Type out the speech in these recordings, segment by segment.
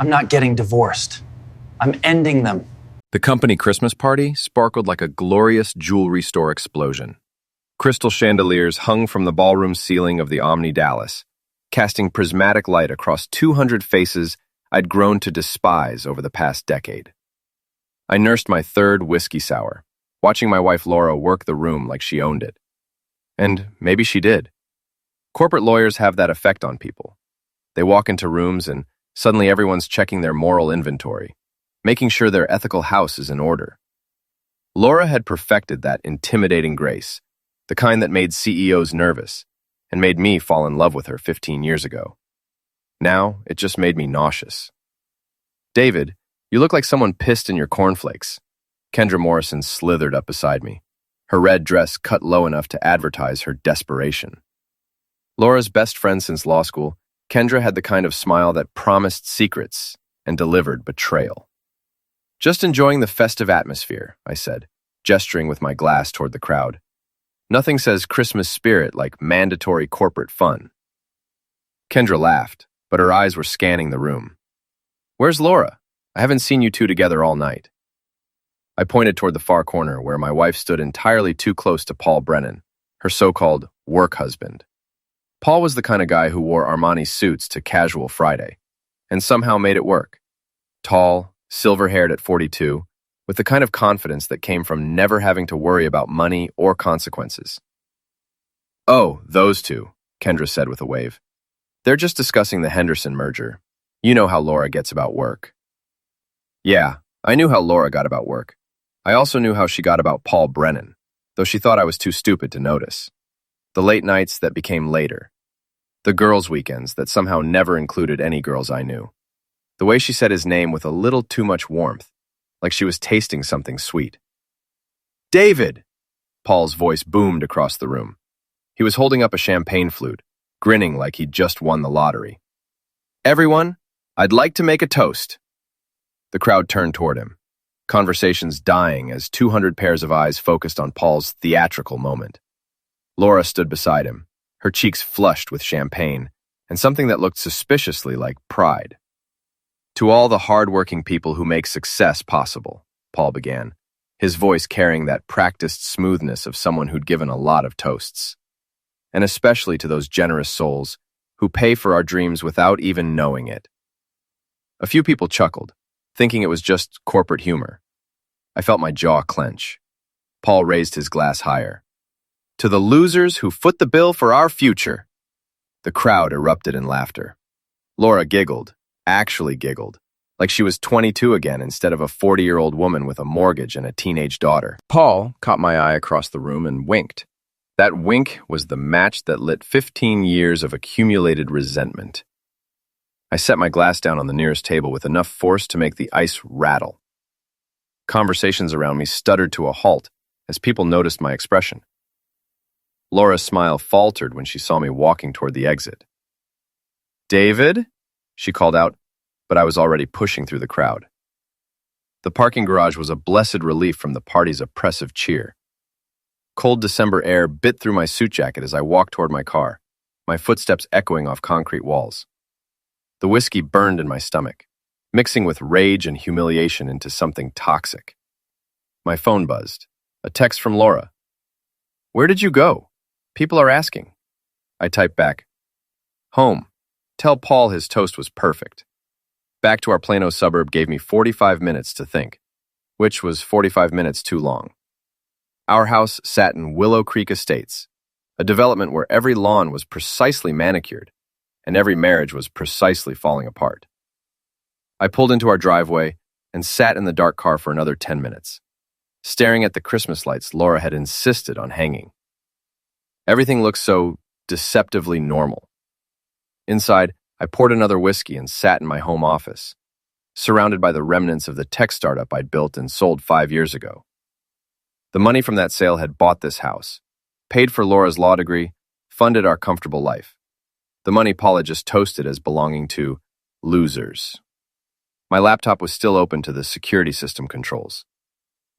I'm not getting divorced. I'm ending them. The company Christmas party sparkled like a glorious jewelry store explosion. Crystal chandeliers hung from the ballroom ceiling of the Omni Dallas, casting prismatic light across 200 faces I'd grown to despise over the past decade. I nursed my third whiskey sour, watching my wife Laura work the room like she owned it. And maybe she did. Corporate lawyers have that effect on people. They walk into rooms and suddenly everyone's checking their moral inventory, making sure their ethical house is in order. Laura had perfected that intimidating grace, the kind that made CEOs nervous, and made me fall in love with her 15 years ago. Now, it just made me nauseous. "David, you look like someone pissed in your cornflakes." Kendra Morrison slithered up beside me, her red dress cut low enough to advertise her desperation. Laura's best friend since law school, Kendra had the kind of smile that promised secrets and delivered betrayal. "Just enjoying the festive atmosphere," I said, gesturing with my glass toward the crowd. "Nothing says Christmas spirit like mandatory corporate fun." Kendra laughed, but her eyes were scanning the room. "Where's Laura? I haven't seen you two together all night." I pointed toward the far corner where my wife stood entirely too close to Paul Brennan, her so-called work husband. Paul was the kind of guy who wore Armani suits to casual Friday, and somehow made it work. Tall, silver-haired at 42, with the kind of confidence that came from never having to worry about money or consequences. "Oh, those two," Kendra said with a wave. "They're just discussing the Henderson merger. You know how Laura gets about work." Yeah, I knew how Laura got about work. I also knew how she got about Paul Brennan, though she thought I was too stupid to notice. The late nights that became later. The girls' weekends that somehow never included any girls I knew. The way she said his name with a little too much warmth, like she was tasting something sweet. "David!" Paul's voice boomed across the room. He was holding up a champagne flute, grinning like he'd just won the lottery. "Everyone, I'd like to make a toast." The crowd turned toward him, conversations dying as 200 pairs of eyes focused on Paul's theatrical moment. Laura stood beside him, her cheeks flushed with champagne and something that looked suspiciously like pride. "To all the hard-working people who make success possible," Paul began, his voice carrying that practiced smoothness of someone who'd given a lot of toasts. "And especially to those generous souls who pay for our dreams without even knowing it." A few people chuckled, thinking it was just corporate humor. I felt my jaw clench. Paul raised his glass higher. "To the losers who foot the bill for our future." The crowd erupted in laughter. Laura giggled, actually giggled, like she was 22 again instead of a 40-year-old woman with a mortgage and a teenage daughter. Paul caught my eye across the room and winked. That wink was the match that lit 15 years of accumulated resentment. I set my glass down on the nearest table with enough force to make the ice rattle. Conversations around me stuttered to a halt as people noticed my expression. Laura's smile faltered when she saw me walking toward the exit. "David?" she called out, but I was already pushing through the crowd. The parking garage was a blessed relief from the party's oppressive cheer. Cold December air bit through my suit jacket as I walked toward my car, my footsteps echoing off concrete walls. The whiskey burned in my stomach, mixing with rage and humiliation into something toxic. My phone buzzed. A text from Laura. "Where did you go? People are asking." I typed back, "Home. Tell Paul his toast was perfect." Back to our Plano suburb gave me 45 minutes to think, which was 45 minutes too long. Our house sat in Willow Creek Estates, a development where every lawn was precisely manicured, and every marriage was precisely falling apart. I pulled into our driveway and sat in the dark car for another 10 minutes, staring at the Christmas lights Laura had insisted on hanging. Everything looked so deceptively normal. Inside, I poured another whiskey and sat in my home office, surrounded by the remnants of the tech startup I'd built and sold 5 years ago. The money from that sale had bought this house, paid for Laura's law degree, funded our comfortable life. The money Paula just toasted as belonging to losers. My laptop was still open to the security system controls.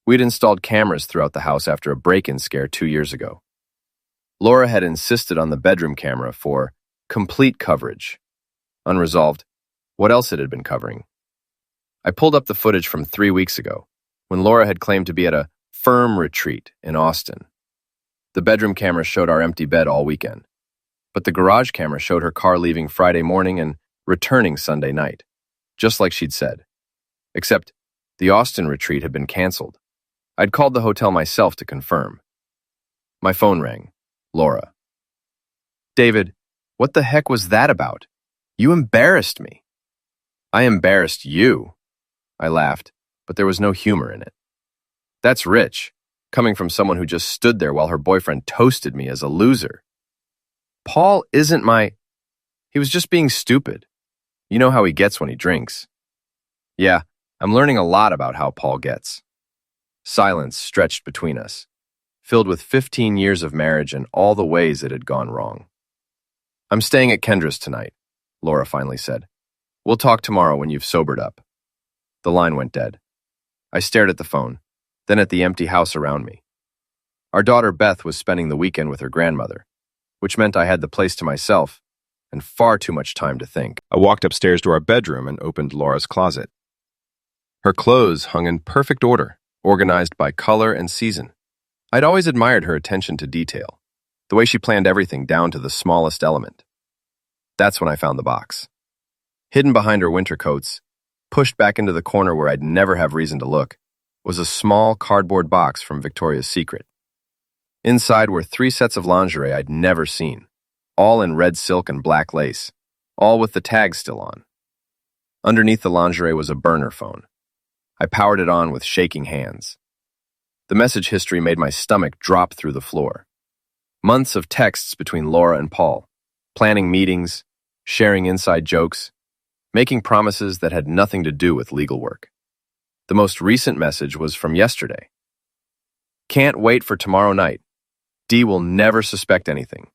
We'd installed cameras throughout the house after a break-in scare 2 years ago. Laura had insisted on the bedroom camera for complete coverage. Unresolved, what else it had been covering, I pulled up the footage from 3 weeks ago, when Laura had claimed to be at a firm retreat in Austin. The bedroom camera showed our empty bed all weekend, but the garage camera showed her car leaving Friday morning and returning Sunday night, just like she'd said. Except the Austin retreat had been canceled. I'd called the hotel myself to confirm. My phone rang. Laura. David, what the heck was that about? You embarrassed me. I embarrassed you. I laughed, but there was no humor in it. That's rich, coming from someone who just stood there while her boyfriend toasted me as a loser. Paul isn't He was just being stupid. You know how he gets when he drinks. Yeah, I'm learning a lot about how Paul gets. Silence stretched between us, filled with 15 years of marriage and all the ways it had gone wrong. I'm staying at Kendra's tonight, Laura finally said. We'll talk tomorrow when you've sobered up. The line went dead. I stared at the phone, then at the empty house around me. Our daughter Beth was spending the weekend with her grandmother, which meant I had the place to myself and far too much time to think. I walked upstairs to our bedroom and opened Laura's closet. Her clothes hung in perfect order, organized by color and season. I'd always admired her attention to detail, the way she planned everything down to the smallest element. That's when I found the box. Hidden behind her winter coats, pushed back into the corner where I'd never have reason to look, was a small cardboard box from Victoria's Secret. Inside were 3 sets of lingerie I'd never seen, all in red silk and black lace, all with the tags still on. Underneath the lingerie was a burner phone. I powered it on with shaking hands. The message history made my stomach drop through the floor. Months of texts between Laura and Paul, planning meetings, sharing inside jokes, making promises that had nothing to do with legal work. The most recent message was from yesterday. Can't wait for tomorrow night. D will never suspect anything.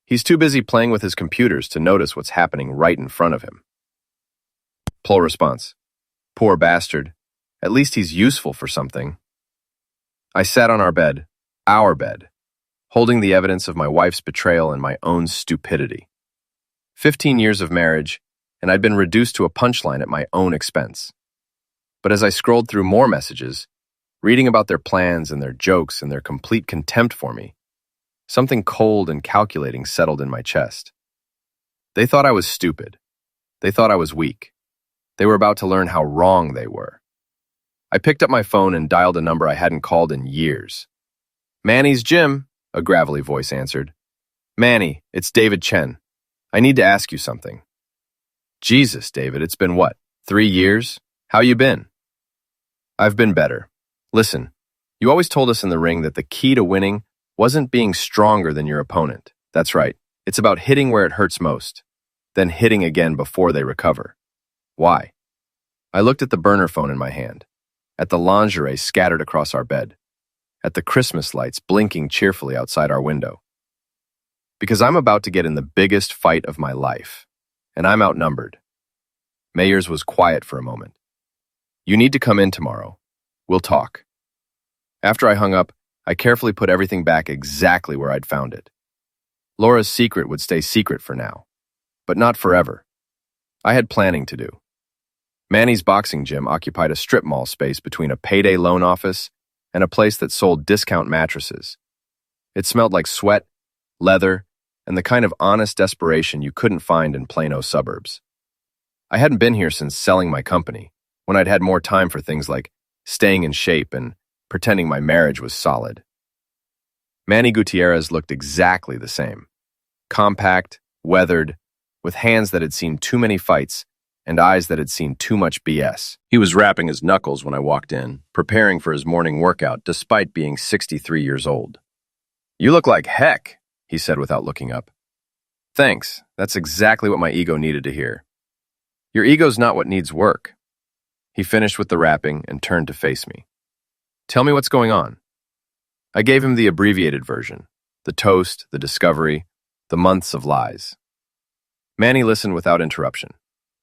He's too busy playing with his computers to notice what's happening right in front of him. Plural response. Poor bastard. At least he's useful for something. I sat on our bed, holding the evidence of my wife's betrayal and my own stupidity. 15 years of marriage, and I'd been reduced to a punchline at my own expense. But as I scrolled through more messages, reading about their plans and their jokes and their complete contempt for me, something cold and calculating settled in my chest. They thought I was stupid. They thought I was weak. They were about to learn how wrong they were. I picked up my phone and dialed a number I hadn't called in years. Manny's gym, a gravelly voice answered. Manny, it's David Chen. I need to ask you something. Jesus, David, it's been what, 3 years? How you been? I've been better. Listen, you always told us in the ring that the key to winning wasn't being stronger than your opponent. That's right. It's about hitting where it hurts most, then hitting again before they recover. Why? I looked at the burner phone in my hand, at the lingerie scattered across our bed, at the Christmas lights blinking cheerfully outside our window. Because I'm about to get in the biggest fight of my life, and I'm outnumbered. Mayers was quiet for a moment. You need to come in tomorrow. We'll talk. After I hung up, I carefully put everything back exactly where I'd found it. Laura's secret would stay secret for now, but not forever. I had planning to do. Manny's boxing gym occupied a strip mall space between a payday loan office and a place that sold discount mattresses. It smelled like sweat, leather, and the kind of honest desperation you couldn't find in Plano suburbs. I hadn't been here since selling my company, when I'd had more time for things like staying in shape and pretending my marriage was solid. Manny Gutierrez looked exactly the same. Compact, weathered, with hands that had seen too many fights and eyes that had seen too much BS. He was rapping his knuckles when I walked in, preparing for his morning workout despite being 63 years old. You look like heck, he said without looking up. Thanks, that's exactly what my ego needed to hear. Your ego's not what needs work. He finished with the rapping and turned to face me. Tell me what's going on. I gave him the abbreviated version, the toast, the discovery, the months of lies. Manny listened without interruption,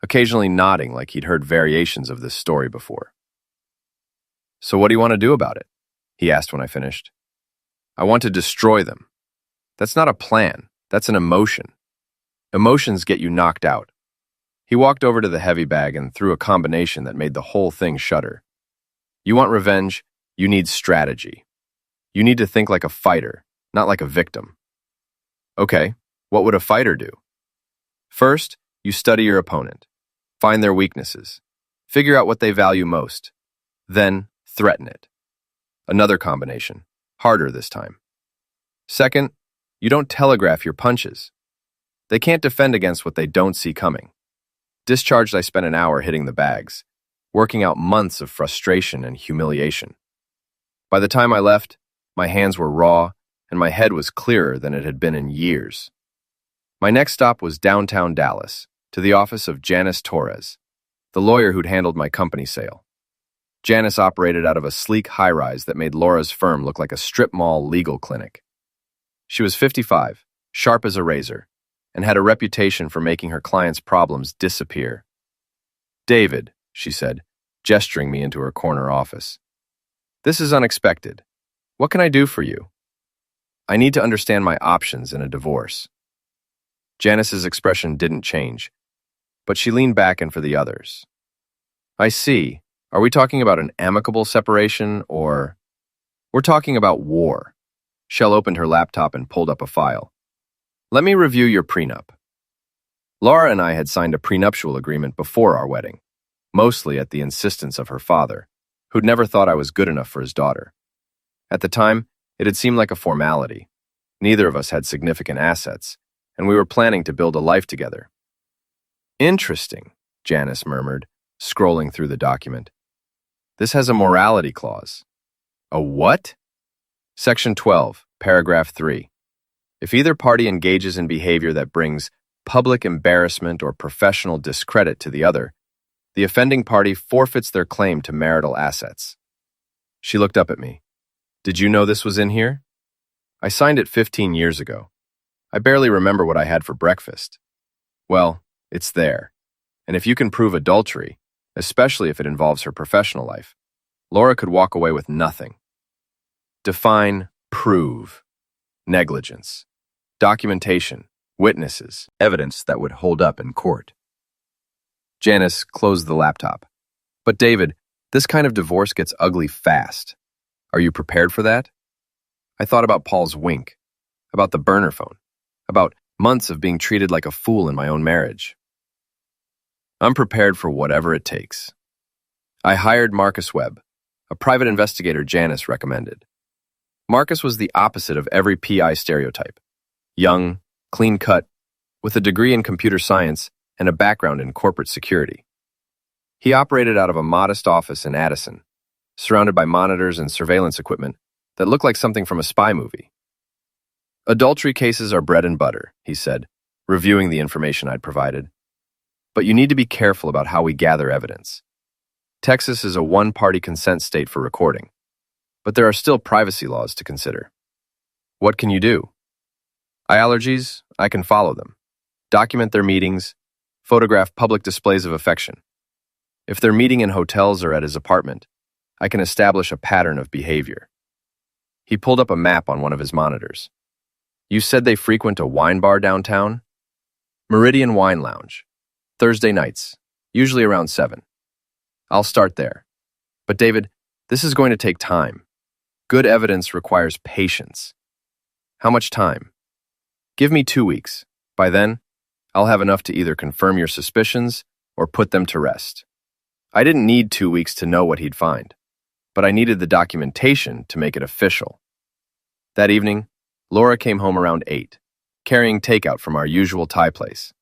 occasionally nodding like he'd heard variations of this story before. So what do you want to do about it? He asked when I finished. I want to destroy them. That's not a plan. That's an emotion. Emotions get you knocked out. He walked over to the heavy bag and threw a combination that made the whole thing shudder. You want revenge? You need strategy. You need to think like a fighter, not like a victim. Okay, what would a fighter do? First, you study your opponent. Find their weaknesses. Figure out what they value most. Then, threaten it. Another combination, harder this time. Second, you don't telegraph your punches. They can't defend against what they don't see coming. Discharged, I spent an hour hitting the bags, working out months of frustration and humiliation. By the time I left, my hands were raw and my head was clearer than it had been in years. My next stop was downtown Dallas, to the office of Janice Torres, the lawyer who'd handled my company sale. Janice operated out of a sleek high-rise that made Laura's firm look like a strip mall legal clinic. She was 55, sharp as a razor, and had a reputation for making her clients' problems disappear. "David," she said, gesturing me into her corner office. "This is unexpected. What can I do for you?" "I need to understand my options in a divorce." Janice's expression didn't change, but she leaned back and for the others. "I see. Are we talking about an amicable separation or—" "We're talking about war." Shell opened her laptop and pulled up a file. "Let me review your prenup." Laura and I had signed a prenuptial agreement before our wedding, mostly at the insistence of her father, who'd never thought I was good enough for his daughter. At the time, it had seemed like a formality. Neither of us had significant assets, and we were planning to build a life together. "Interesting," Janice murmured, scrolling through the document. "This has a morality clause." "A what?" Section 12, paragraph 3. If either party engages in behavior that brings public embarrassment or professional discredit to the other, the offending party forfeits their claim to marital assets. She looked up at me. "Did you know this was in here?" "I signed it 15 years ago. I barely remember what I had for breakfast." "Well, it's there. And if you can prove adultery, especially if it involves her professional life, Laura could walk away with nothing." Define prove. Negligence. Documentation. Witnesses. Evidence that would hold up in court. Janice closed the laptop. "But David, this kind of divorce gets ugly fast. Are you prepared for that?" I thought about Paul's wink, about the burner phone, about months of being treated like a fool in my own marriage. "I'm prepared for whatever it takes." I hired Marcus Webb, a private investigator Janice recommended. Marcus was the opposite of every PI stereotype. Young, clean-cut, with a degree in computer science and a background in corporate security. He operated out of a modest office in Addison, surrounded by monitors and surveillance equipment that looked like something from a spy movie. "Adultery cases are bread and butter," he said, reviewing the information I'd provided. "But you need to be careful about how we gather evidence. Texas is a one-party consent state for recording, but there are still privacy laws to consider. What can you do? Allergies, I can follow them. Document their meetings, photograph public displays of affection. If they're meeting in hotels or at his apartment, I can establish a pattern of behavior." He pulled up a map on one of his monitors. "You said they frequent a wine bar downtown?" "Meridian Wine Lounge. Thursday nights, usually around 7. I'll start there. But David, this is going to take time. Good evidence requires patience." "How much time?" "Give me 2 weeks. By then, I'll have enough to either confirm your suspicions or put them to rest." I didn't need 2 weeks to know what he'd find, but I needed the documentation to make it official. That evening, Laura came home around 8, carrying takeout from our usual Thai place.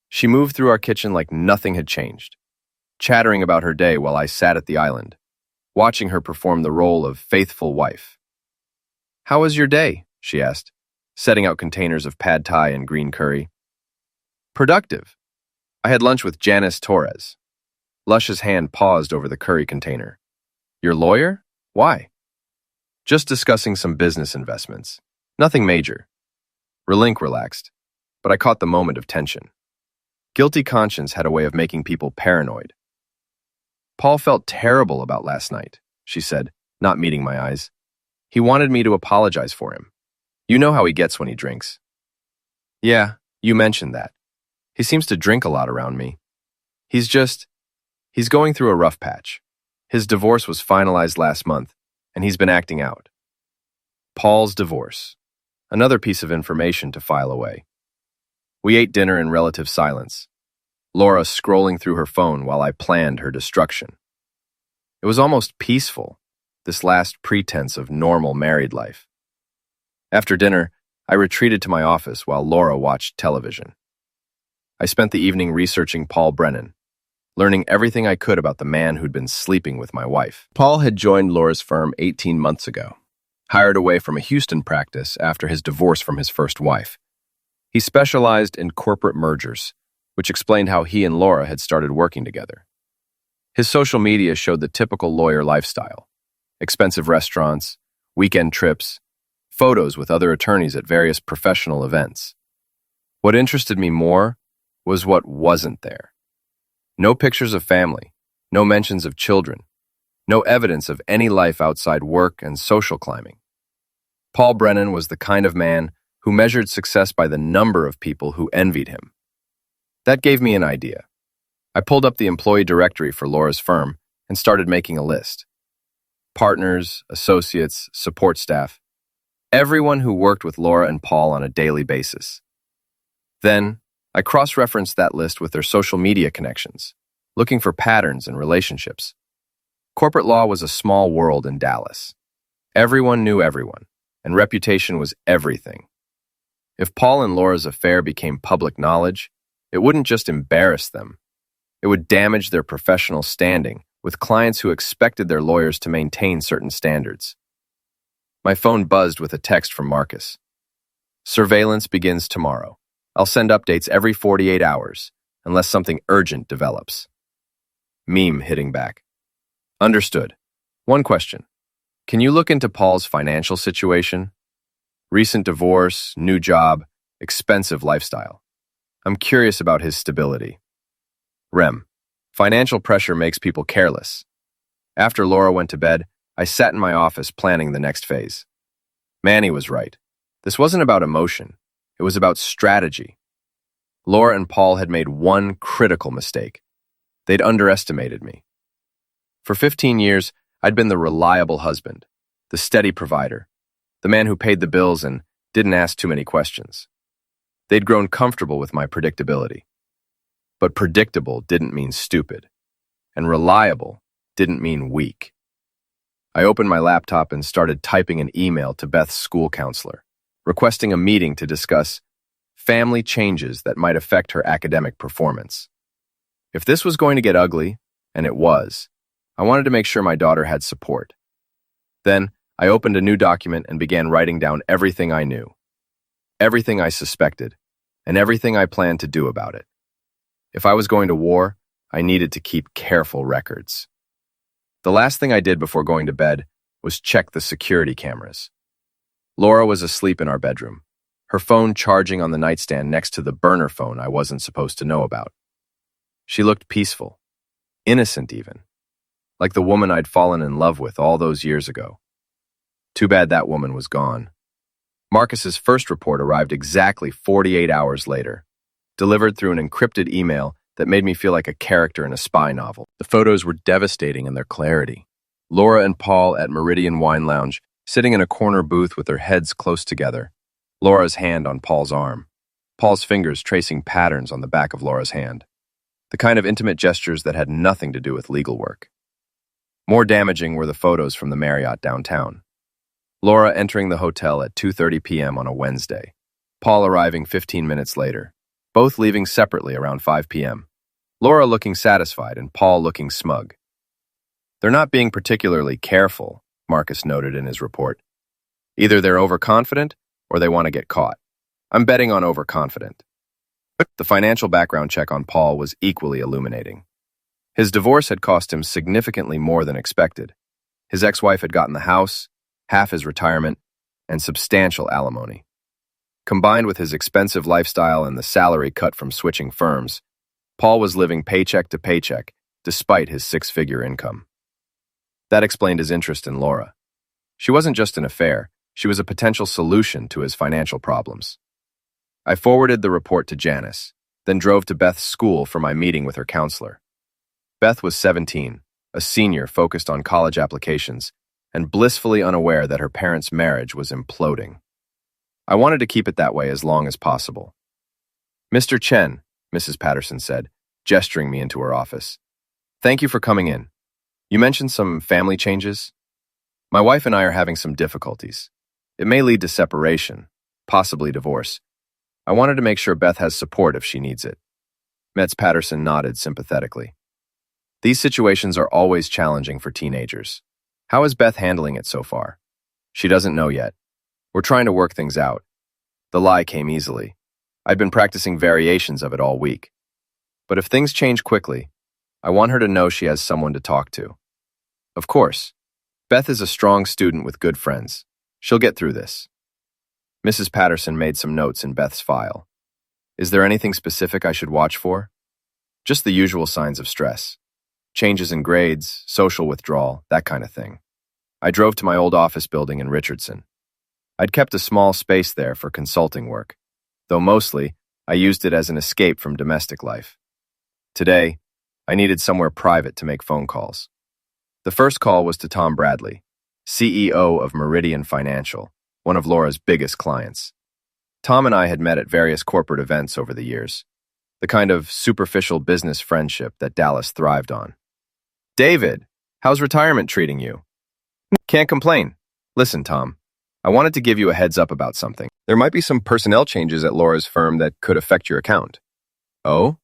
She moved through our kitchen like nothing had changed, chattering about her day while I sat at the island, watching her perform the role of faithful wife. "How was your day?" she asked, setting out containers of pad thai and green curry. "Productive. I had lunch with Janice Torres." Lush's hand paused over the curry container. "Your lawyer? Why?" "Just discussing some business investments. Nothing major." Relink relaxed, but I caught the moment of tension. Guilty conscience had a way of making people paranoid. "Paul felt terrible about last night," she said, not meeting my eyes. "He wanted me to apologize for him. You know how he gets when he drinks." "Yeah, you mentioned that. He seems to drink a lot around me. He's going through a rough patch. His divorce was finalized last month, and he's been acting out. Paul's divorce. Another piece of information to file away. We ate dinner in relative silence, Laura scrolling through her phone while I planned her destruction. It was almost peaceful, this last pretense of normal married life. After dinner, I retreated to my office while Laura watched television. I spent the evening researching Paul Brennan, learning everything I could about the man who'd been sleeping with my wife. Paul had joined Laura's firm 18 months ago, hired away from a Houston practice after his divorce from his first wife. He specialized in corporate mergers, which explained how he and Laura had started working together. His social media showed the typical lawyer lifestyle: expensive restaurants, weekend trips, photos with other attorneys at various professional events. What interested me more was what wasn't there. No pictures of family, no mentions of children, no evidence of any life outside work and social climbing. Paul Brennan was the kind of man who measured success by the number of people who envied him. That gave me an idea. I pulled up the employee directory for Laura's firm and started making a list. Partners, associates, support staff, everyone who worked with Laura and Paul on a daily basis. Then, I cross-referenced that list with their social media connections, looking for patterns and relationships. Corporate law was a small world in Dallas. Everyone knew everyone, and reputation was everything. If Paul and Laura's affair became public knowledge, it wouldn't just embarrass them. It would damage their professional standing with clients who expected their lawyers to maintain certain standards. My phone buzzed with a text from Marcus. Surveillance begins tomorrow. I'll send updates every 48 hours, unless something urgent develops. Meme hitting back. Understood. One question. Can you look into Paul's financial situation? Recent divorce, new job, expensive lifestyle. I'm curious about his stability. Rem. Financial pressure makes people careless. After Laura went to bed, I sat in my office planning the next phase. Manny was right. This wasn't about emotion. It was about strategy. Laura and Paul had made one critical mistake. They'd underestimated me. For 15 years, I'd been the reliable husband, the steady provider, the man who paid the bills and didn't ask too many questions. They'd grown comfortable with my predictability. But predictable didn't mean stupid, and reliable didn't mean weak. I opened my laptop and started typing an email to Beth's school counselor, requesting a meeting to discuss family changes that might affect her academic performance. If this was going to get ugly, and it was, I wanted to make sure my daughter had support. Then, I opened a new document and began writing down everything I knew, everything I suspected, and everything I planned to do about it. If I was going to war, I needed to keep careful records. The last thing I did before going to bed was check the security cameras. Laura was asleep in our bedroom, her phone charging on the nightstand next to the burner phone I wasn't supposed to know about. She looked peaceful, innocent even, like the woman I'd fallen in love with all those years ago. Too bad that woman was gone. Marcus's first report arrived exactly 48 hours later, delivered through an encrypted email that made me feel like a character in a spy novel. The photos were devastating in their clarity. Laura and Paul at Meridian Wine Lounge, sitting in a corner booth with their heads close together, Laura's hand on Paul's arm, Paul's fingers tracing patterns on the back of Laura's hand, the kind of intimate gestures that had nothing to do with legal work. More damaging were the photos from the Marriott downtown. Laura entering the hotel at 2:30 p.m. on a Wednesday, Paul arriving 15 minutes later, both leaving separately around 5 p.m. Laura looking satisfied and Paul looking smug. They're not being particularly careful, Marcus noted in his report. Either they're overconfident or they want to get caught. I'm betting on overconfident. The financial background check on Paul was equally illuminating. His divorce had cost him significantly more than expected. His ex-wife had gotten the house, half his retirement, and substantial alimony. Combined with his expensive lifestyle and the salary cut from switching firms, Paul was living paycheck to paycheck despite his six-figure income. That explained his interest in Laura. She wasn't just an affair, she was a potential solution to his financial problems. I forwarded the report to Janice, then drove to Beth's school for my meeting with her counselor. Beth was 17, a senior focused on college applications, and blissfully unaware that her parents' marriage was imploding. I wanted to keep it that way as long as possible. "Mr. Chen," Mrs. Patterson said, gesturing me into her office. "Thank you for coming in. You mentioned some family changes. My wife and I are having some difficulties. It may lead to separation, possibly divorce. I wanted to make sure Beth has support if she needs it." Ms. Patterson nodded sympathetically. "These situations are always challenging for teenagers. How is Beth handling it so far?" "She doesn't know yet. We're trying to work things out." The lie came easily. I'd been practicing variations of it all week. "But if things change quickly, I want her to know she has someone to talk to." "Of course. Beth is a strong student with good friends. She'll get through this." Mrs. Patterson made some notes in Beth's file. "Is there anything specific I should watch for?" "Just the usual signs of stress. Changes in grades, social withdrawal, that kind of thing." I drove to my old office building in Richardson. I'd kept a small space there for consulting work, though mostly I used it as an escape from domestic life. Today, I needed somewhere private to make phone calls. The first call was to Tom Bradley, CEO of Meridian Financial, one of Laura's biggest clients. Tom and I had met at various corporate events over the years, the kind of superficial business friendship that Dallas thrived on. "David, how's retirement treating you?" "Can't complain. Listen, Tom, I wanted to give you a heads up about something. There might be some personnel changes at Laura's firm that could affect your account." "Oh?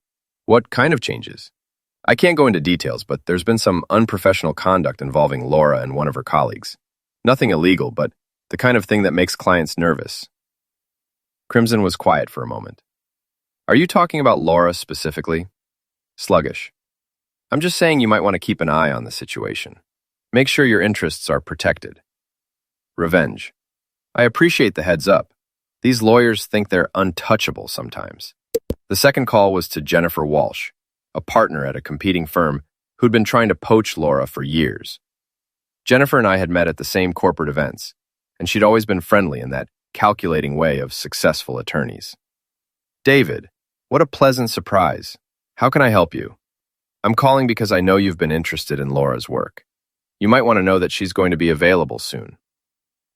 What kind of changes?" "I can't go into details, but there's been some unprofessional conduct involving Laura and one of her colleagues. Nothing illegal, but the kind of thing that makes clients nervous." Crimson was quiet for a moment. "Are you talking about Laura specifically?" Sluggish. "I'm just saying you might want to keep an eye on the situation. Make sure your interests are protected." Revenge. "I appreciate the heads up. These lawyers think they're untouchable sometimes." The second call was to Jennifer Walsh, a partner at a competing firm who'd been trying to poach Laura for years. Jennifer and I had met at the same corporate events, and she'd always been friendly in that calculating way of successful attorneys. "David, what a pleasant surprise. How can I help you?" "I'm calling because I know you've been interested in Laura's work. You might want to know that she's going to be available soon."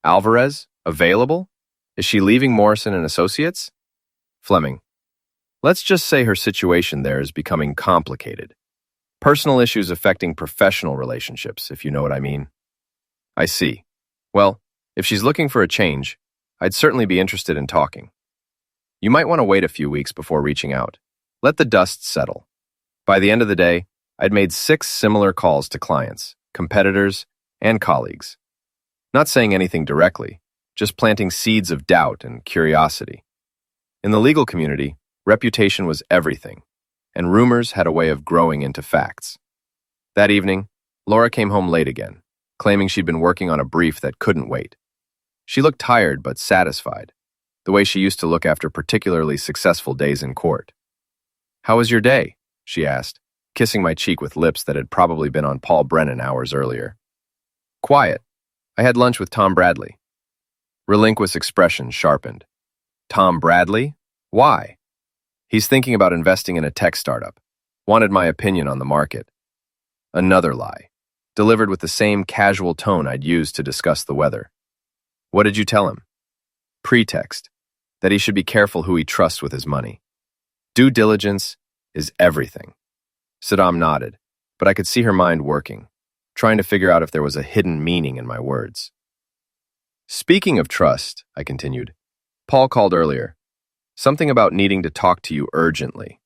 "Alvarez? Available? Is she leaving Morrison and Associates?" Fleming. "Let's just say her situation there is becoming complicated. Personal issues affecting professional relationships, if you know what I mean." "I see. Well, if she's looking for a change, I'd certainly be interested in talking. You might want to wait a few weeks before reaching out. Let the dust settle." By the end of the day, I'd made 6 similar calls to clients, competitors, and colleagues. Not saying anything directly, just planting seeds of doubt and curiosity. In the legal community, reputation was everything, and rumors had a way of growing into facts. That evening, Laura came home late again, claiming she'd been working on a brief that couldn't wait. She looked tired but satisfied, the way she used to look after particularly successful days in court. "How was your day?" she asked, kissing my cheek with lips that had probably been on Paul Brennan hours earlier. "Quiet. I had lunch with Tom Bradley." Relinquist's expression sharpened. "Tom Bradley? Why?" "He's thinking about investing in a tech startup. Wanted my opinion on the market." Another lie, delivered with the same casual tone I'd used to discuss the weather. "What did you tell him?" Pretext, that he should be careful who he trusts with his money. Due diligence is everything. Saddam nodded, but I could see her mind working, trying to figure out if there was a hidden meaning in my words. "Speaking of trust," I continued, "Paul called earlier. Something about needing to talk to you urgently."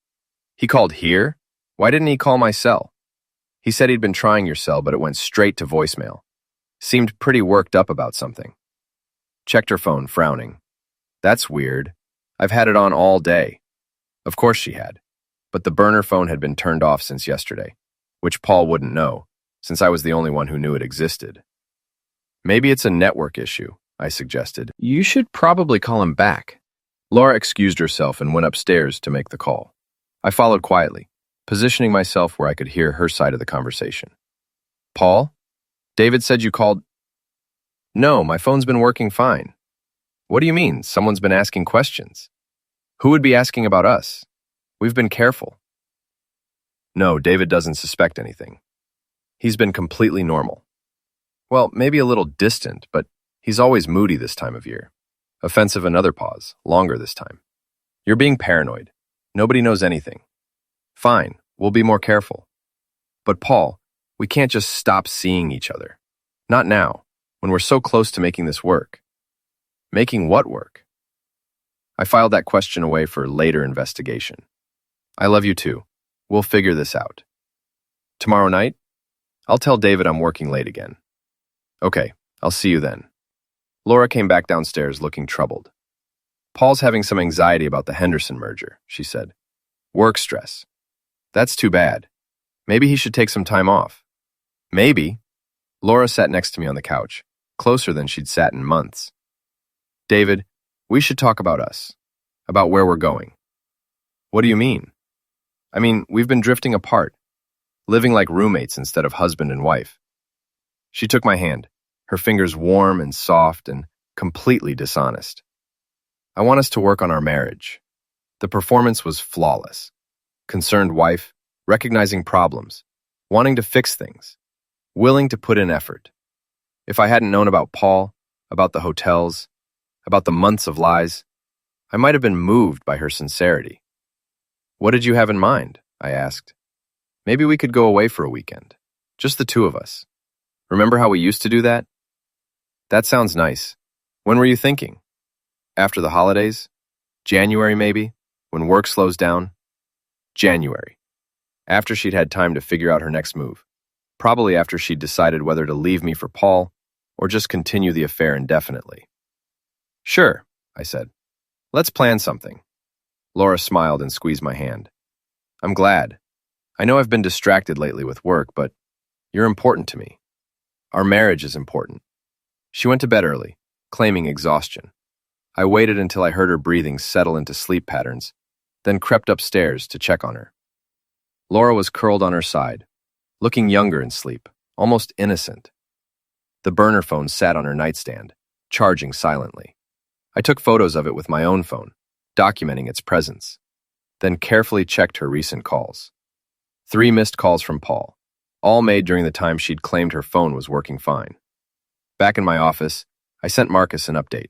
"He called here? Why didn't he call my cell?" "He said he'd been trying your cell, but it went straight to voicemail. Seemed pretty worked up about something." Checked her phone, frowning. "That's weird. I've had it on all day." Of course she had, but the burner phone had been turned off since yesterday, which Paul wouldn't know, since I was the only one who knew it existed. "Maybe it's a network issue," I suggested. "You should probably call him back." Laura excused herself and went upstairs to make the call. I followed quietly, positioning myself where I could hear her side of the conversation. "Paul? David said you called—" "No, my phone's been working fine." "What do you mean? Someone's been asking questions." "Who would be asking about us?" We've been careful. No, David doesn't suspect anything. He's been completely normal. Well, maybe a little distant, but he's always moody this time of year. Offensive another pause, longer this time. You're being paranoid. Nobody knows anything. Fine, we'll be more careful. But Paul, we can't just stop seeing each other. Not now, when we're so close to making this work. Making what work? I filed that question away for later investigation. I love you too. We'll figure this out. Tomorrow night? I'll tell David I'm working late again. Okay, I'll see you then. Laura came back downstairs looking troubled. Paul's having some anxiety about the Henderson merger, she said. Work stress. That's too bad. Maybe he should take some time off. Maybe. Laura sat next to me on the couch, closer than she'd sat in months. David, we should talk about us, about where we're going. What do you mean? I mean, we've been drifting apart, living like roommates instead of husband and wife. She took my hand, her fingers warm and soft and completely dishonest. I want us to work on our marriage. The performance was flawless. Concerned wife, recognizing problems, wanting to fix things, willing to put in effort. If I hadn't known about Paul, about the hotels, about the months of lies, I might have been moved by her sincerity. What did you have in mind? I asked. Maybe we could go away for a weekend. Just the two of us. Remember how we used to do that? That sounds nice. When were you thinking? After the holidays? January, maybe? When work slows down? January. After she'd had time to figure out her next move. Probably after she'd decided whether to leave me for Paul or just continue the affair indefinitely. Sure, I said. Let's plan something. Laura smiled and squeezed my hand. I'm glad. I know I've been distracted lately with work, but you're important to me. Our marriage is important. She went to bed early, claiming exhaustion. I waited until I heard her breathing settle into sleep patterns, then crept upstairs to check on her. Laura was curled on her side, looking younger in sleep, almost innocent. The burner phone sat on her nightstand, charging silently. I took photos of it with my own phone, documenting its presence, then carefully checked her recent calls. 3 missed calls from Paul, all made during the time she'd claimed her phone was working fine. Back in my office, I sent Marcus an update.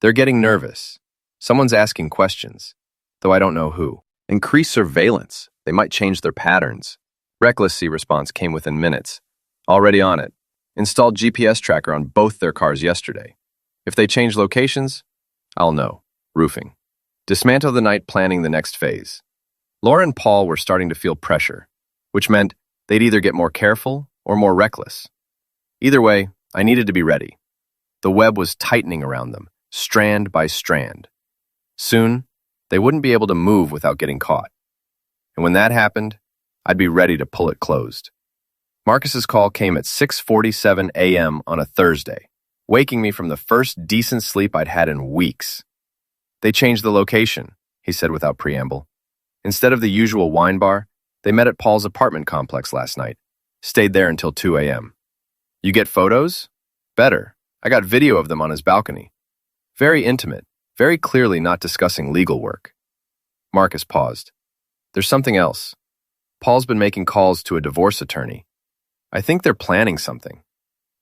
They're getting nervous. Someone's asking questions, though I don't know who. Increase surveillance. They might change their patterns. Reckless C response came within minutes. Already on it. Installed GPS tracker on both their cars yesterday. If they change locations, I'll know. Roofing. Dismantle the night planning the next phase. Laura and Paul were starting to feel pressure, which meant they'd either get more careful or more reckless. Either way, I needed to be ready. The web was tightening around them, strand by strand. Soon, they wouldn't be able to move without getting caught. And when that happened, I'd be ready to pull it closed. Marcus's call came at 6:47 a.m. on a Thursday, waking me from the first decent sleep I'd had in weeks. They changed the location, he said without preamble. Instead of the usual wine bar, they met at Paul's apartment complex last night, stayed there until 2 a.m. You get photos? Better. I got video of them on his balcony. Very intimate, very clearly not discussing legal work. Marcus paused. There's something else. Paul's been making calls to a divorce attorney. I think they're planning something.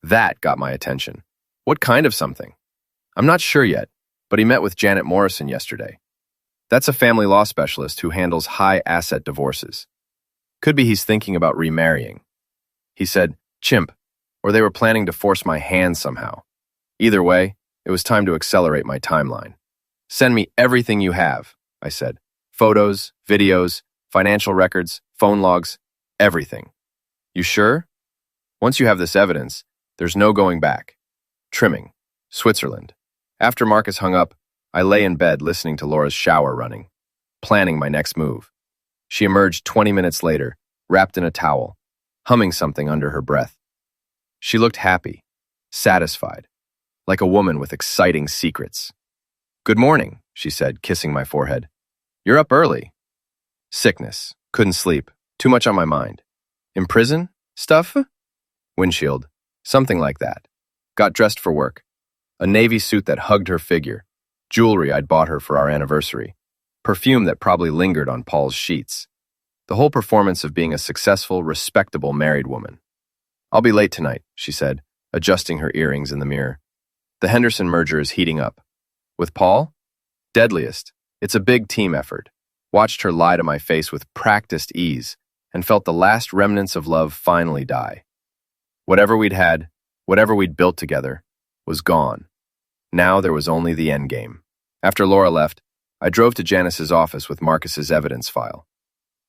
That got my attention. What kind of something? I'm not sure yet, but he met with Janet Morrison yesterday. That's a family law specialist who handles high-asset divorces. Could be he's thinking about remarrying. He said, chimp, or they were planning to force my hand somehow. Either way, it was time to accelerate my timeline. Send me everything you have, I said. Photos, videos, financial records, phone logs, everything. You sure? Once you have this evidence, there's no going back. Trimming. Switzerland. After Marcus hung up, I lay in bed listening to Laura's shower running, planning my next move. She emerged 20 minutes later, wrapped in a towel, humming something under her breath. She looked happy, satisfied, like a woman with exciting secrets. Good morning, she said, kissing my forehead. You're up early. Sickness. Couldn't sleep. Too much on my mind. In prison? Stuff? Windshield. Something like that. Got dressed for work. A navy suit that hugged her figure. Jewelry I'd bought her for our anniversary. perfume that probably lingered on Paul's sheets. The whole performance of being a successful, respectable married woman. "I'll be late tonight," she said, adjusting her earrings in the mirror. "The Henderson merger is heating up. With Paul? Deadliest. It's a big team effort." Watched her lie to my face with practiced ease and felt the last remnants of love finally die. Whatever we'd had, whatever we'd built together, was gone. Now there was only the end game. After Laura left, I drove to Janice's office with Marcus's evidence file.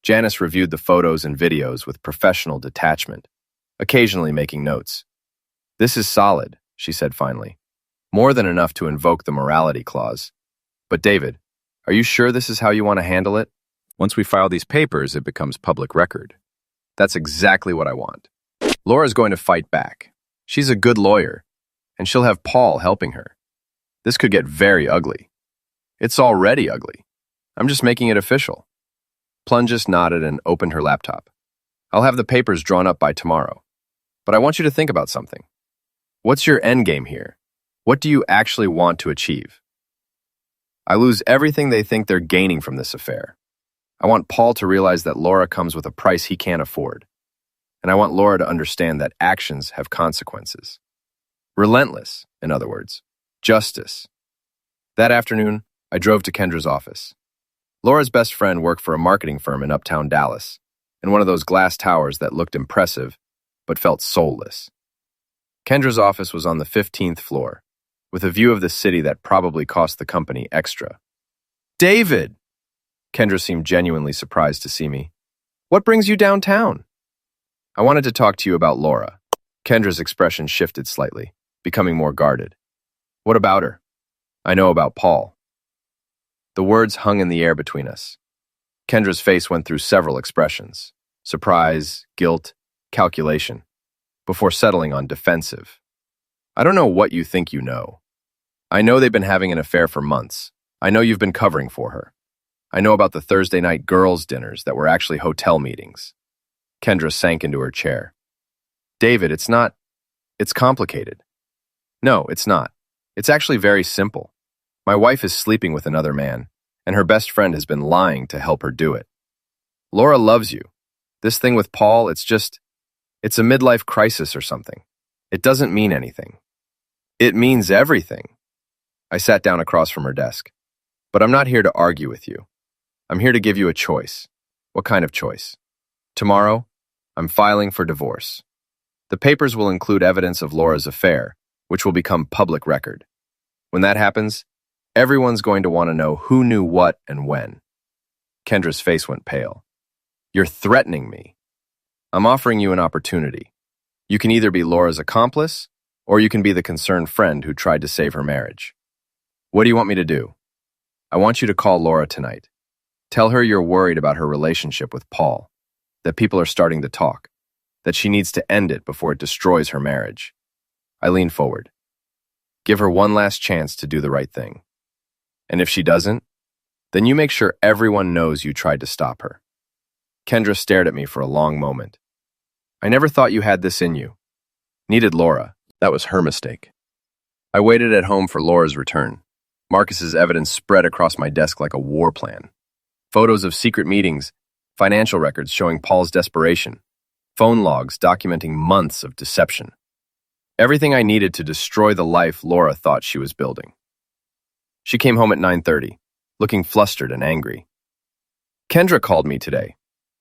Janice reviewed the photos and videos with professional detachment, occasionally making notes. "This is solid," she said finally. "More than enough to invoke the morality clause. But David, are you sure this is how you want to handle it? Once we file these papers, it becomes public record." "That's exactly what I want. Laura's going to fight back. She's a good lawyer, and she'll have Paul helping her. This could get very ugly. It's already ugly. I'm just making it official." Plungus nodded and opened her laptop. "I'll have the papers drawn up by tomorrow. But I want you to think about something. What's your end game here? What do you actually want to achieve?" "I lose everything they think they're gaining from this affair. I want Paul to realize that Laura comes with a price he can't afford. And I want Laura to understand that actions have consequences. Relentless, in other words. Justice." That afternoon, I drove to Kendra's office. Laura's best friend worked for a marketing firm in uptown Dallas, in one of those glass towers that looked impressive, but felt soulless. Kendra's office was on the 15th floor, with a view of the city that probably cost the company extra. "David!" Kendra seemed genuinely surprised to see me. "What brings you downtown?" "I wanted to talk to you about Laura." Kendra's expression shifted slightly, becoming more guarded. "What about her?" "I know about Paul." The words hung in the air between us. Kendra's face went through several expressions: surprise, guilt, calculation, before settling on defensive. "I don't know what you think you know. I know they've been having an affair for months. I know you've been covering for her. I know about the Thursday night girls' dinners that were actually hotel meetings." Kendra sank into her chair. "David, it's complicated." "No, it's not. It's actually very simple. My wife is sleeping with another man, and her best friend has been lying to help her do it. Laura loves you. This thing with Paul, it's a midlife crisis or something. It doesn't mean anything." "It means everything." I sat down across from her desk. "But I'm not here to argue with you. I'm here to give you a choice." "What kind of choice?" "Tomorrow, I'm filing for divorce. The papers will include evidence of Laura's affair, which will become public record. When that happens, everyone's going to want to know who knew what and when." Kendra's face went pale. "You're threatening me." "I'm offering you an opportunity. You can either be Laura's accomplice, or you can be the concerned friend who tried to save her marriage. What do you want me to do?" "I want you to call Laura tonight. Tell her you're worried about her relationship with Paul, that people are starting to talk, that she needs to end it before it destroys her marriage." I leaned forward. "Give her one last chance to do the right thing. And if she doesn't, then you make sure everyone knows you tried to stop her." Kendra stared at me for a long moment. "I never thought you had this in you. Needed Laura. That was her mistake." I waited at home for Laura's return. Marcus's evidence spread across my desk like a war plan. Photos of secret meetings, financial records showing Paul's desperation, phone logs documenting months of deception. Everything I needed to destroy the life Laura thought she was building. She came home at 9:30, looking flustered and angry. "Kendra called me today,"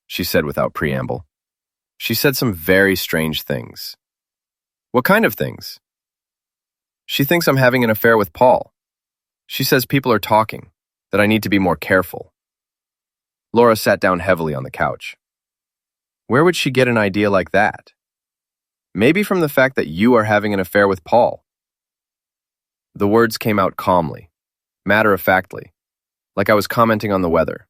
she said without preamble. "She said some very strange things." "What kind of things?" "She thinks I'm having an affair with Paul. She says people are talking, that I need to be more careful." Laura sat down heavily on the couch. "Where would she get an idea like that?" "Maybe from the fact that you are having an affair with Paul." The words came out calmly, matter-of-factly, like I was commenting on the weather.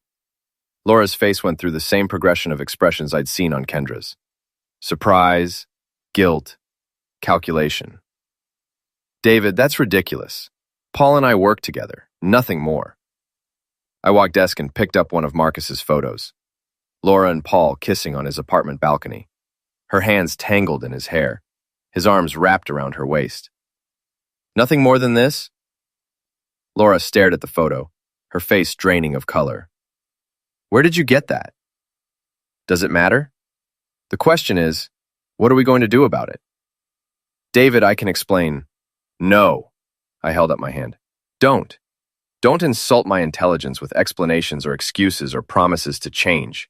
Laura's face went through the same progression of expressions I'd seen on Kendra's. Surprise, guilt, calculation. "David, that's ridiculous. Paul and I work together, nothing more." I walked desk and picked up one of Marcus's photos. Laura and Paul kissing on his apartment balcony, her hands tangled in his hair, his arms wrapped around her waist. "Nothing more than this?" Laura stared at the photo, her face draining of color. Where did you get that? Does it matter? The question is, what are we going to do about it? David, I can explain. No. I held up my hand. Don't. Don't insult my intelligence with explanations or excuses or promises to change.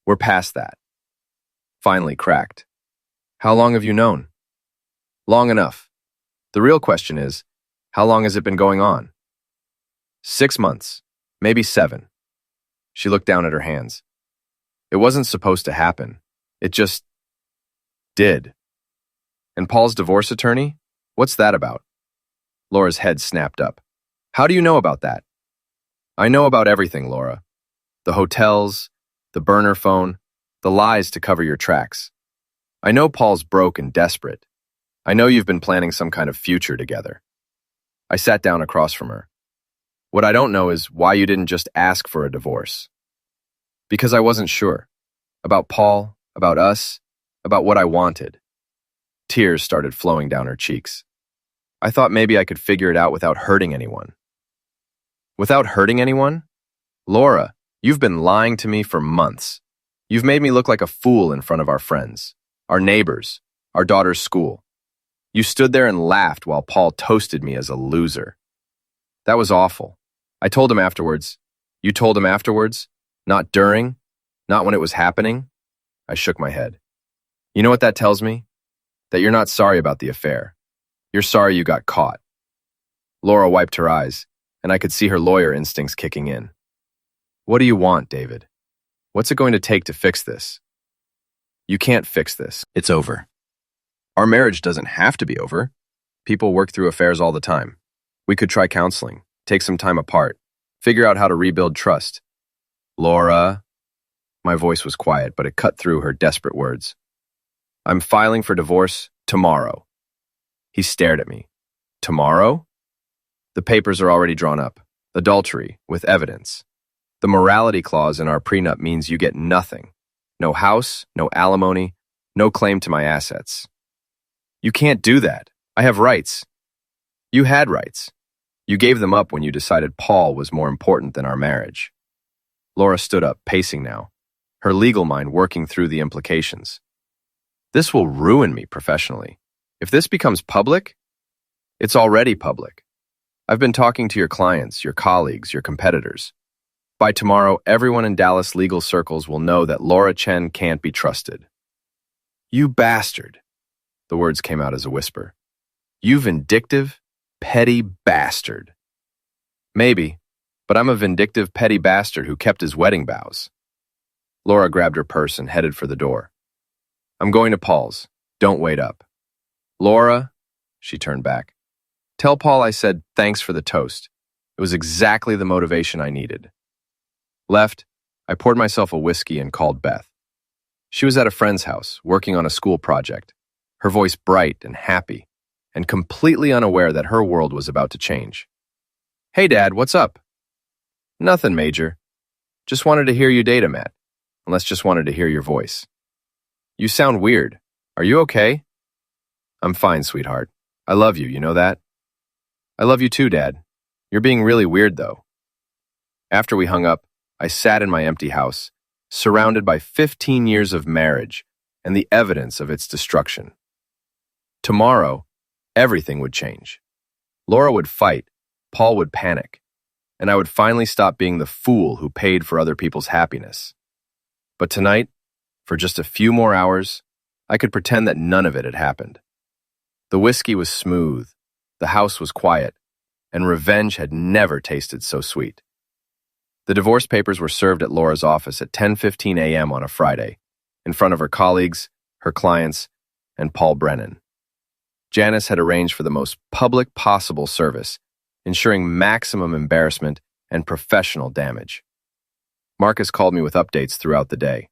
We're past that. Finally cracked. How long have you known? Long enough. The real question is, how long has it been going on? 6 months, maybe 7. She looked down at her hands. It wasn't supposed to happen. It just did. And Paul's divorce attorney? What's that about? Laura's head snapped up. How do you know about that? I know about everything, Laura. The hotels, the burner phone, the lies to cover your tracks. I know Paul's broke and desperate. I know you've been planning some kind of future together. I sat down across from her. What I don't know is why you didn't just ask for a divorce. Because I wasn't sure. About Paul, about us, about what I wanted. Tears started flowing down her cheeks. I thought maybe I could figure it out without hurting anyone. Without hurting anyone? Laura, you've been lying to me for months. You've made me look like a fool in front of our friends, our neighbors, our daughter's school. You stood there and laughed while Paul toasted me as a loser. That was awful. I told him afterwards. You told him afterwards? Not during? Not when it was happening? I shook my head. You know what that tells me? That you're not sorry about the affair. You're sorry you got caught. Laura wiped her eyes, and I could see her lawyer instincts kicking in. What do you want, David? What's it going to take to fix this? You can't fix this. It's over. Our marriage doesn't have to be over. People work through affairs all the time. We could try counseling, take some time apart, figure out how to rebuild trust. Laura. My voice was quiet, but it cut through her desperate words. I'm filing for divorce tomorrow. He stared at me. Tomorrow? The papers are already drawn up. Adultery, with evidence. The morality clause in our prenup means you get nothing. No house, no alimony, no claim to my assets. You can't do that. I have rights. You had rights. You gave them up when you decided Paul was more important than our marriage. Laura stood up, pacing now, her legal mind working through the implications. This will ruin me professionally. If this becomes public, it's already public. I've been talking to your clients, your colleagues, your competitors. By tomorrow, everyone in Dallas legal circles will know that Laura Chen can't be trusted. You bastard. The words came out as a whisper. You vindictive, petty bastard. Maybe, but I'm a vindictive, petty bastard who kept his wedding vows. Laura grabbed her purse and headed for the door. I'm going to Paul's. Don't wait up. Laura, she turned back. Tell Paul I said thanks for the toast. It was exactly the motivation I needed. Left, I poured myself a whiskey and called Beth. She was at a friend's house, working on a school project, her voice bright and happy, and completely unaware that her world was about to change. Hey, Dad, what's up? Nothing major. Just wanted to hear you date Matt, unless just wanted to hear your voice. You sound weird. Are you okay? I'm fine, sweetheart. I love you, you know that? I love you too, Dad. You're being really weird, though. After we hung up, I sat in my empty house, surrounded by 15 years of marriage and the evidence of its destruction. Tomorrow, everything would change. Laura would fight, Paul would panic, and I would finally stop being the fool who paid for other people's happiness. But tonight, for just a few more hours, I could pretend that none of it had happened. The whiskey was smooth, the house was quiet, and revenge had never tasted so sweet. The divorce papers were served at Laura's office at 10:15 a.m. on a Friday, in front of her colleagues, her clients, and Paul Brennan. Janice had arranged for the most public possible service, ensuring maximum embarrassment and professional damage. Marcus called me with updates throughout the day.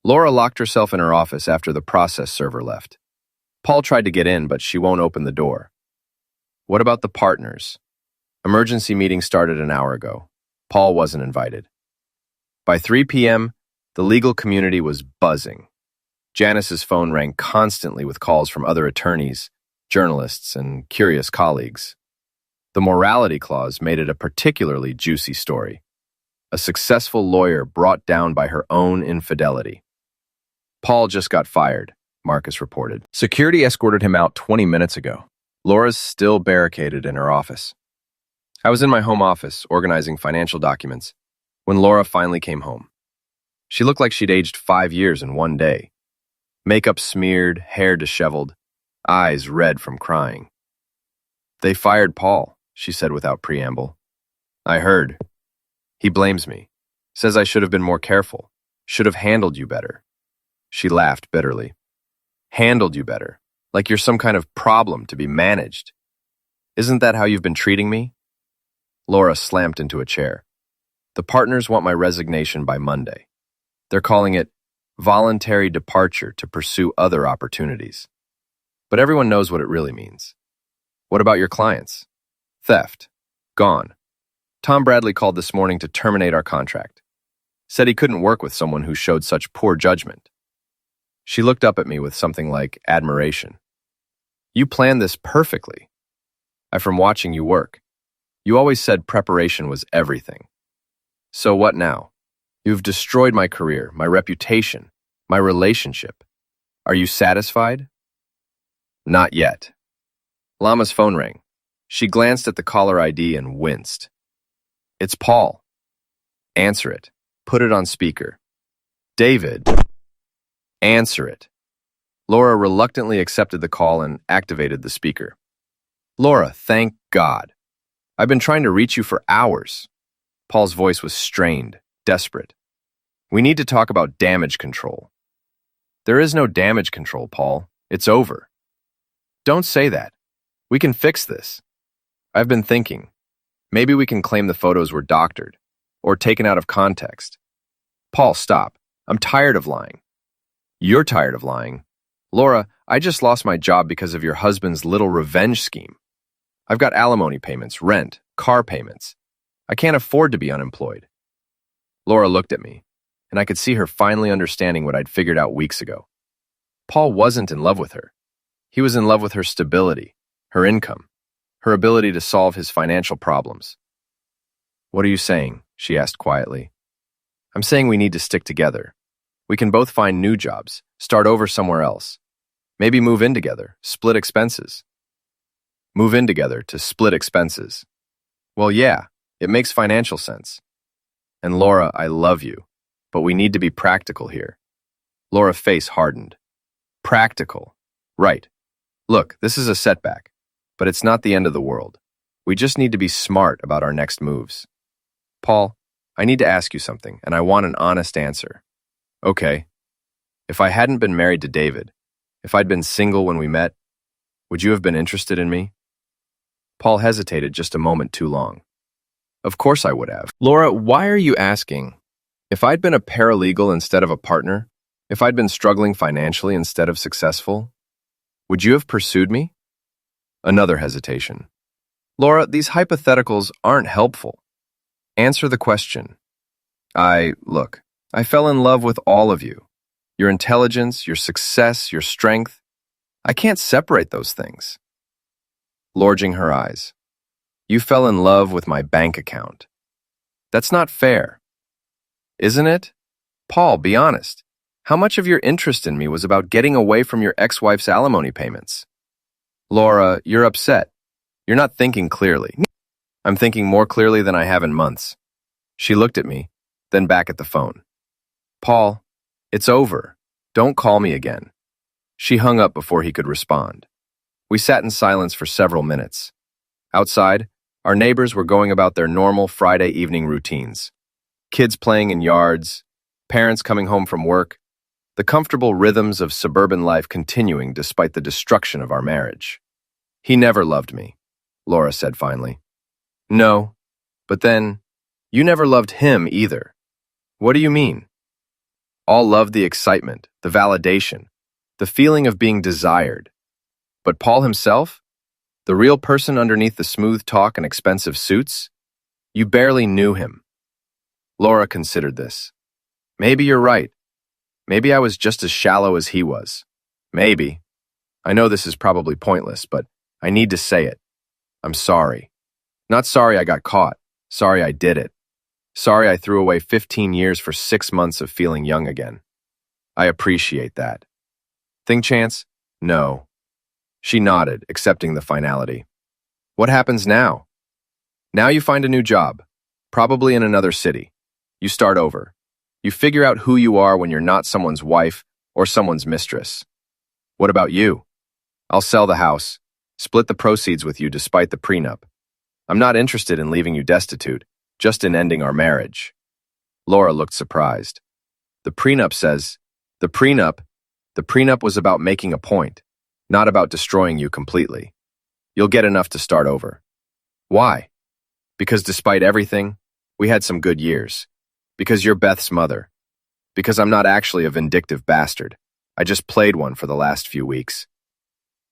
Laura locked herself in her office after the process server left. Paul tried to get in, but she won't open the door. What about the partners? Emergency meeting started an hour ago. Paul wasn't invited. By 3 p.m., the legal community was buzzing. Janice's phone rang constantly with calls from other attorneys, journalists, and curious colleagues. The morality clause made it a particularly juicy story. A successful lawyer brought down by her own infidelity. Paul just got fired, Marcus reported. Security escorted him out 20 minutes ago. Laura's still barricaded in her office. I was in my home office, organizing financial documents, when Laura finally came home. She looked like she'd aged 5 years in one day. Makeup smeared, hair disheveled, eyes red from crying. "They fired Paul," she said without preamble. "I heard. He blames me. Says I should have been more careful. Should have handled you better." She laughed bitterly. "Handled you better? Like you're some kind of problem to be managed. Isn't that how you've been treating me?" Laura slammed into a chair. "The partners want my resignation by Monday. They're calling it voluntary departure to pursue other opportunities. But everyone knows what it really means. What about your clients? Theft. Gone. Tom Bradley called this morning to terminate our contract. Said he couldn't work with someone who showed such poor judgment." She looked up at me with something like admiration. "You planned this perfectly. From watching you work. You always said preparation was everything. So what now? You've destroyed my career, my reputation, my relationship. Are you satisfied?" "Not yet." Lama's phone rang. She glanced at the caller ID and winced. "It's Paul." "Answer it. Put it on speaker." "David." "Answer it." Laura reluctantly accepted the call and activated the speaker. "Laura, thank God. I've been trying to reach you for hours." Paul's voice was strained, desperate. "We need to talk about damage control." "There is no damage control, Paul. It's over." "Don't say that. We can fix this. I've been thinking. Maybe we can claim the photos were doctored or taken out of context." "Paul, stop. I'm tired of lying." "You're tired of lying. Laura, I just lost my job because of your husband's little revenge scheme. I've got alimony payments, rent, car payments. I can't afford to be unemployed." Laura looked at me, and I could see her finally understanding what I'd figured out weeks ago. Paul wasn't in love with her. He was in love with her stability, her income, her ability to solve his financial problems. "What are you saying?" she asked quietly. "I'm saying we need to stick together. We can both find new jobs, start over somewhere else. Maybe move in together, split expenses." "Move in together to split expenses." "Well, yeah, it makes financial sense. And Laura, I love you, but we need to be practical here." Laura's face hardened. "Practical. Right. Look, this is a setback, but it's not the end of the world. We just need to be smart about our next moves. Paul, I need to ask you something, and I want an honest answer." "Okay. If I hadn't been married to David, if I'd been single when we met, would you have been interested in me?" Paul hesitated just a moment too long. "Of course I would have." "Laura, why are you asking? If I'd been a paralegal instead of a partner, if I'd been struggling financially instead of successful, would you have pursued me?" Another hesitation. "Laura, these hypotheticals aren't helpful. Answer the question." Look, I fell in love with all of you. Your intelligence, your success, your strength. I can't separate those things." Lorging her eyes. "You fell in love with my bank account. That's not fair. Isn't it? Paul, be honest. How much of your interest in me was about getting away from your ex-wife's alimony payments?" "Laura, you're upset. You're not thinking clearly." "I'm thinking more clearly than I have in months." She looked at me, then back at the phone. "Paul, it's over. Don't call me again." She hung up before he could respond. We sat in silence for several minutes. Outside, our neighbors were going about their normal Friday evening routines. Kids playing in yards, parents coming home from work, the comfortable rhythms of suburban life continuing despite the destruction of our marriage. "He never loved me," Laura said finally. "No, but then, you never loved him either." "What do you mean?" "All loved the excitement, the validation, the feeling of being desired. But Paul himself? The real person underneath the smooth talk and expensive suits? You barely knew him." Laura considered this. "Maybe you're right. Maybe I was just as shallow as he was. Maybe. I know this is probably pointless, but I need to say it. I'm sorry." Not sorry I got caught. Sorry I did it. Sorry I threw away 15 years for 6 months of feeling young again. I appreciate that. Thing chance? No. She nodded, accepting the finality. What happens now? Now you find a new job, probably in another city. You start over. You figure out who you are when you're not someone's wife or someone's mistress. What about you? I'll sell the house, split the proceeds with you despite the prenup. I'm not interested in leaving you destitute, just in ending our marriage. Laura looked surprised. The prenup was about making a point, not about destroying you completely. You'll get enough to start over. Why? Because despite everything, we had some good years. Because you're Beth's mother. Because I'm not actually a vindictive bastard. I just played one for the last few weeks.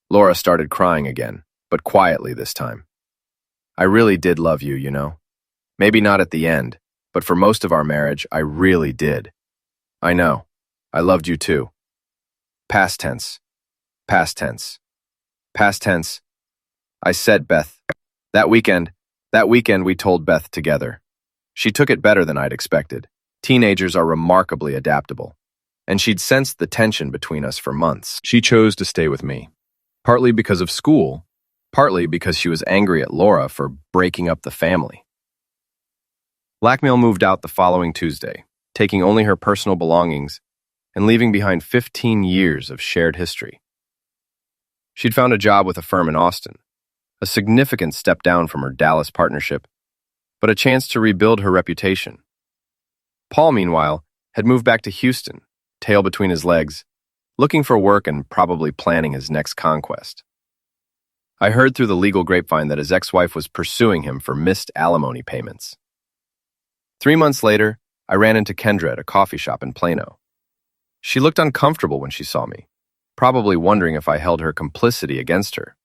Laura started crying again, but quietly this time. I really did love you, you know. Maybe not at the end, but for most of our marriage, I really did. I know. I loved you too. Past tense. Past tense. Past tense. I said Beth. That weekend we told Beth together. She took it better than I'd expected. Teenagers are remarkably adaptable. And she'd sensed the tension between us for months. She chose to stay with me. Partly because of school, partly because she was angry at Laura for breaking up the family. Blackmail moved out the following Tuesday, taking only her personal belongings and leaving behind 15 years of shared history. She'd found a job with a firm in Austin, a significant step down from her Dallas partnership, but a chance to rebuild her reputation. Paul, meanwhile, had moved back to Houston, tail between his legs, looking for work and probably planning his next conquest. I heard through the legal grapevine that his ex-wife was pursuing him for missed alimony payments. 3 months later, I ran into Kendra at a coffee shop in Plano. She looked uncomfortable when she saw me, probably wondering if I held her complicity against her.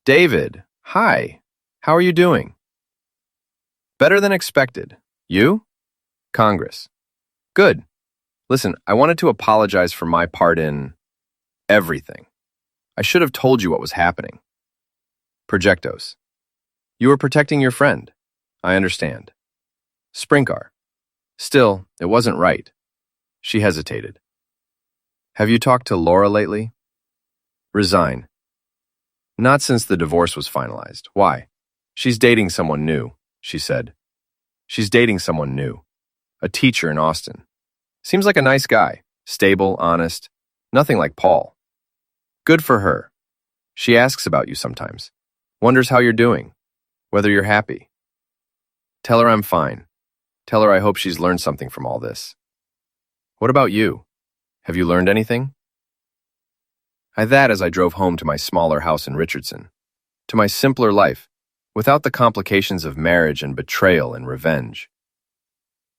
David, hi. How are you doing? Better than expected. You? Congress. Good. Listen, I wanted to apologize for my part in everything. I should have told you what was happening. Projectos. You were protecting your friend. I understand. Sprinkar. Still, it wasn't right. She hesitated. Have you talked to Laura lately? Resign. Not since the divorce was finalized. Why? She's dating someone new, she said. She's dating someone new. A teacher in Austin. Seems like a nice guy. Stable, honest. Nothing like Paul. Good for her. She asks about you sometimes. Wonders how you're doing. Whether you're happy. Tell her I'm fine. Tell her I hope she's learned something from all this. What about you? Have you learned anything? As I drove home to my smaller house in Richardson, to my simpler life, without the complications of marriage and betrayal and revenge.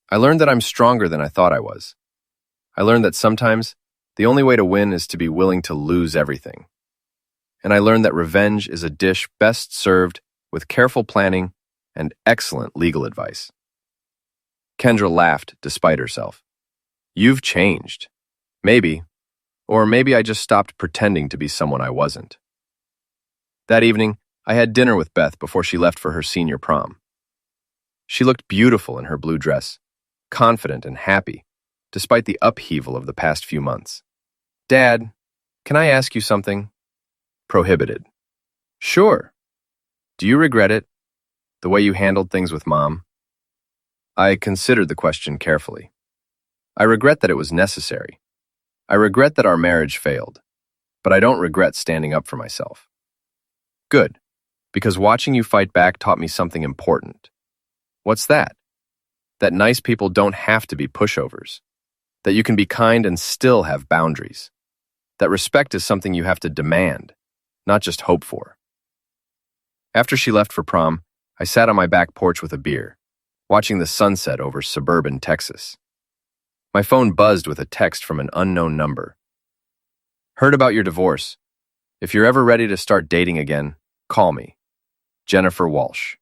I learned that I'm stronger than I thought I was. I learned that sometimes the only way to win is to be willing to lose everything. And I learned that revenge is a dish best served with careful planning and excellent legal advice. Kendra laughed despite herself. You've changed. Maybe. Or maybe I just stopped pretending to be someone I wasn't. That evening, I had dinner with Beth before she left for her senior prom. She looked beautiful in her blue dress, confident and happy, despite the upheaval of the past few months. Dad, can I ask you something? Prohibited. Sure. Do you regret it? The way you handled things with Mom? I considered the question carefully. I regret that it was necessary. I regret that our marriage failed, but I don't regret standing up for myself. Good, because watching you fight back taught me something important. What's that? That nice people don't have to be pushovers. That you can be kind and still have boundaries. That respect is something you have to demand, not just hope for. After she left for prom, I sat on my back porch with a beer, watching the sunset over suburban Texas. My phone buzzed with a text from an unknown number. Heard about your divorce. If you're ever ready to start dating again, call me. Jennifer Walsh.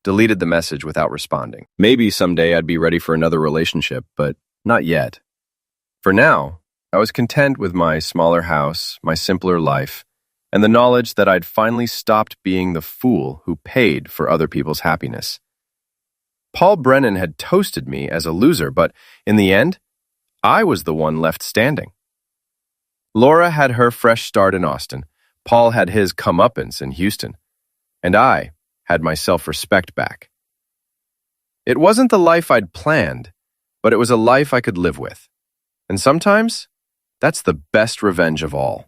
Deleted the message without responding. Maybe someday I'd be ready for another relationship, but not yet. For now, I was content with my smaller house, my simpler life, and the knowledge that I'd finally stopped being the fool who paid for other people's happiness. Paul Brennan had toasted me as a loser, but in the end, I was the one left standing. Laura had her fresh start in Austin, Paul had his comeuppance in Houston, and I had my self-respect back. It wasn't the life I'd planned, but it was a life I could live with. And sometimes, that's the best revenge of all.